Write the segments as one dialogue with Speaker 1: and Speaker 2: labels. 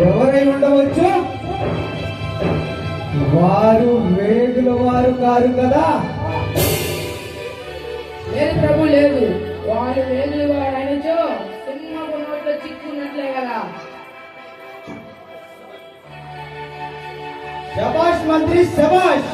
Speaker 1: ఎవరై ఉండవచ్చు? వారు వేగుల వారు కారు కదా?
Speaker 2: లేదు ప్రభు, లేదు. వారు వేగుల వారు అనొచ్చు సింహపు నోట్లో చిక్కున్నట్లే కదా.
Speaker 1: శబాష్ మంత్రి, శబాష్.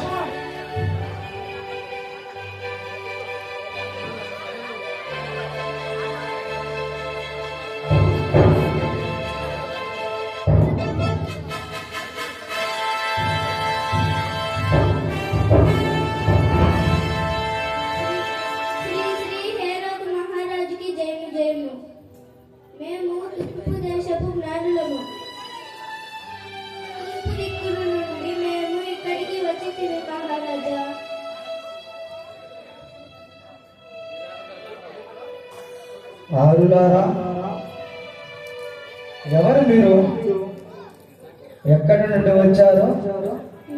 Speaker 3: మేము తూర్పు దేశపు జ్ఞానులము. తూర్పు దిక్కుల నుండి మేము ఇక్కడికి వచ్చి మహారాజా.
Speaker 1: ఆరులారా, ఎవరు మీరు? ఎక్కడి నుండి వచ్చారు?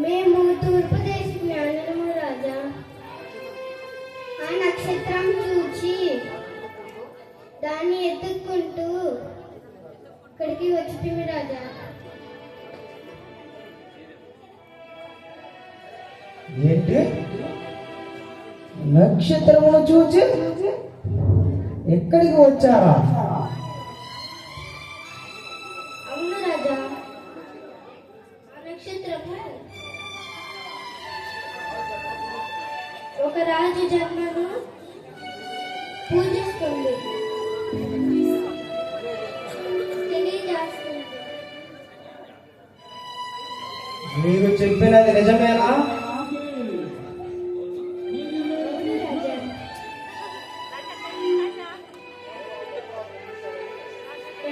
Speaker 3: మేము తూర్పు దేశ జ్ఞానులము రాజా. ఆ నక్షత్రం చూచి దాన్ని ఎత్తుక్కుంటూ ఇక్కడికి వచ్చింది రాజా.
Speaker 1: ఏంటి? నక్షత్రమును చూచి ఎక్కడికి వచ్చారా?
Speaker 3: అవును రాజా. ఆ నక్షత్రము ఒక రాజు జన్మను పూజిస్తుంది, తెలియజేస్తుంది.
Speaker 1: మీరు చెప్పినది నిజమేనా?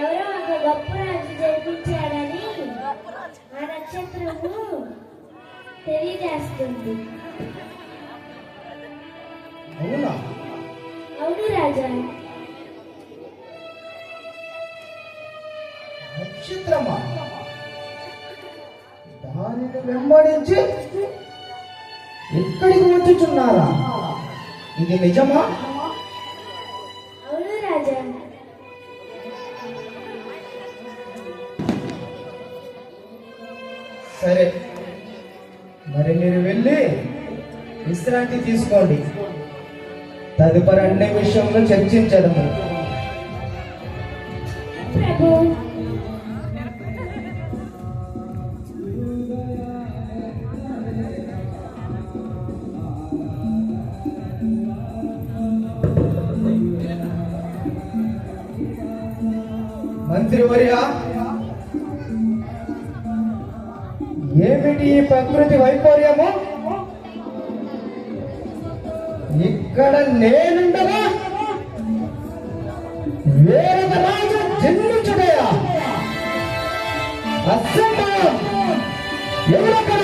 Speaker 3: ఎవరో ఒక గొప్ప రాజు జరిపించాడని ఆ నక్షత్రము తెలియజేస్తుంది.
Speaker 1: అవునా?
Speaker 3: అవును రాజా.
Speaker 1: నక్షత్రమా? దానిని వెంబడించి ఎక్కడికి వచ్చుచున్నారా? ఇది నిజమా?
Speaker 3: అవును రాజా.
Speaker 1: సరే, మరి మీరు వెళ్ళి విశ్రాంతి తీసుకోండి. తదుపరి అన్ని విషయంలో చర్చించడము.
Speaker 3: ప్రభు,
Speaker 1: మంత్రివర్య, ఏమిటి ఈ ప్రకృతి వైపర్యము? ఇక్కడ నేనుండగా వేరొక రాజు జన్మించుడయా? అసంభవం! ఎవరక్కడ?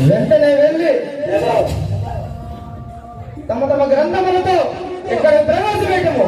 Speaker 1: వెంటనే వెళ్ళి తమ తమ గ్రంథములతో ఇక్కడ ప్రవేశపెట్టము.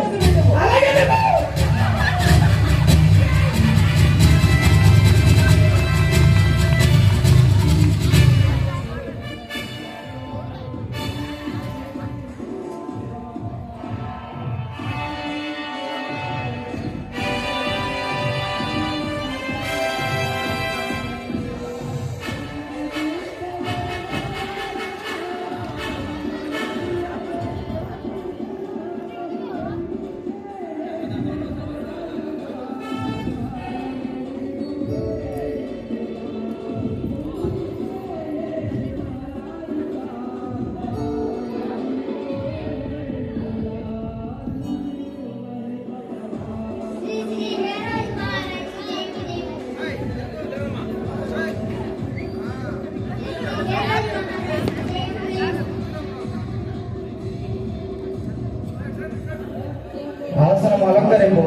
Speaker 1: ఆసనం అలంకరింపు.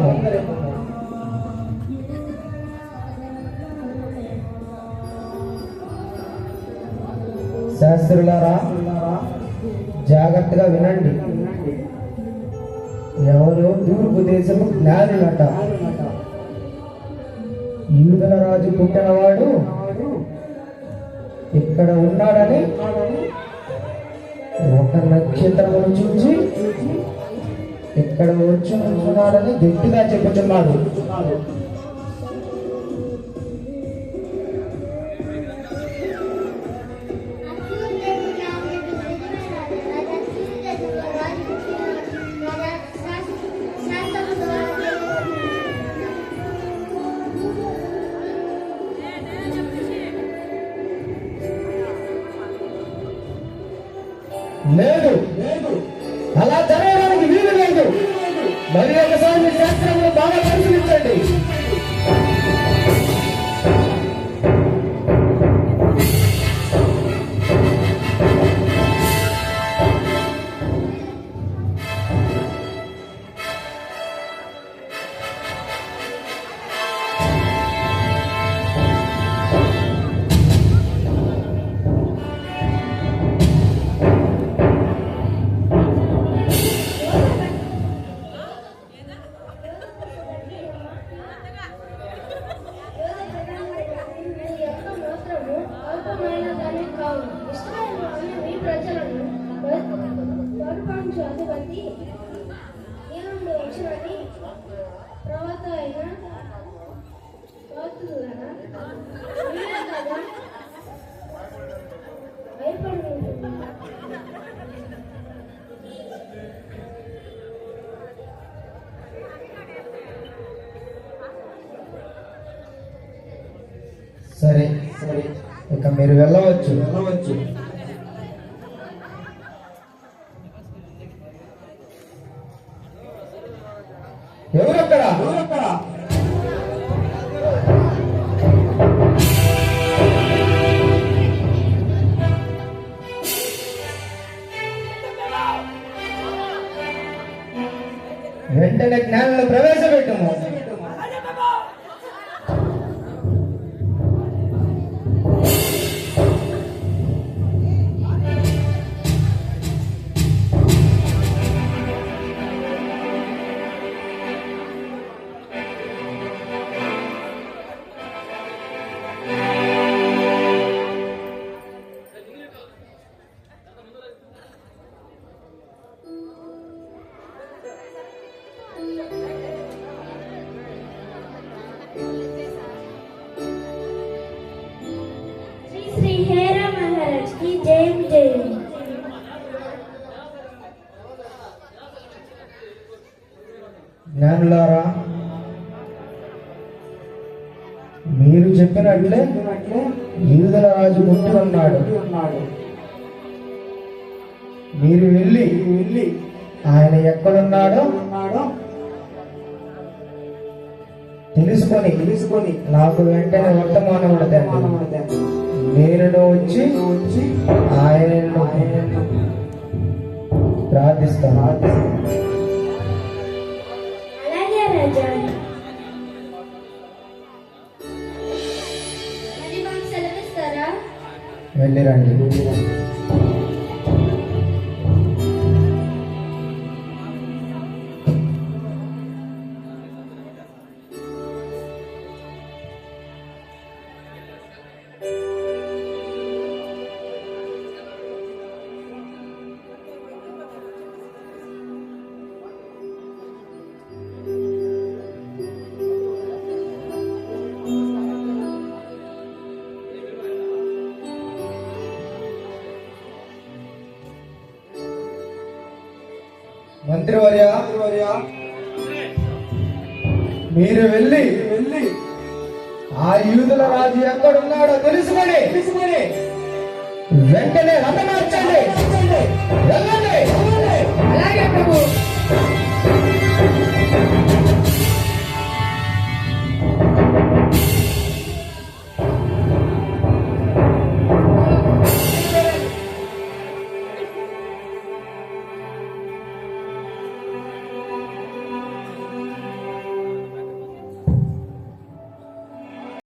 Speaker 1: శాస్త్రులారా, జాగ్రత్తగా వినండి. ఎవరు తూర్పు దేశపు జ్ఞానులట. యూదుల రాజు పుట్టినవాడు ఇక్కడ ఉన్నాడని ఒక నక్షత్రమును చూసి ఇక్కడ వచ్చి ఉంటున్నాడని గట్టిగా చెప్పుతున్నాడు. లేదు, అలా జరగడానికి వీలు లేదు. మరి ఒకసారి శాస్త్రంలో బాగా పరిశీలించండి. సరే సరే, ఇక మీరు వెళ్ళవచ్చు. ఎవరక్కడ? వెంటనే జ్ఞానంలో ప్రవేశపెట్టము. జ్ఞానులారా, మీరు చెప్పినట్లే యూదుల రాజు పుట్టి ఉన్నాడు. మీరు వెళ్ళి ఆయన ఎక్కడున్నాడో తెలుసుకొని నాకు వెంటనే వర్తమానం ఉండదండి. నేను వచ్చి ఆయన ప్రార్థిస్తాను. వెళ్ళిరండి. మంత్రివర్య, మీరు వెళ్ళి ఆ యూదుల రాజు ఎక్కడున్నాడో తెలుసుకొని వెంటనే రథమార్చండి. వెళ్ళండి.
Speaker 2: అలాగే ప్రభు.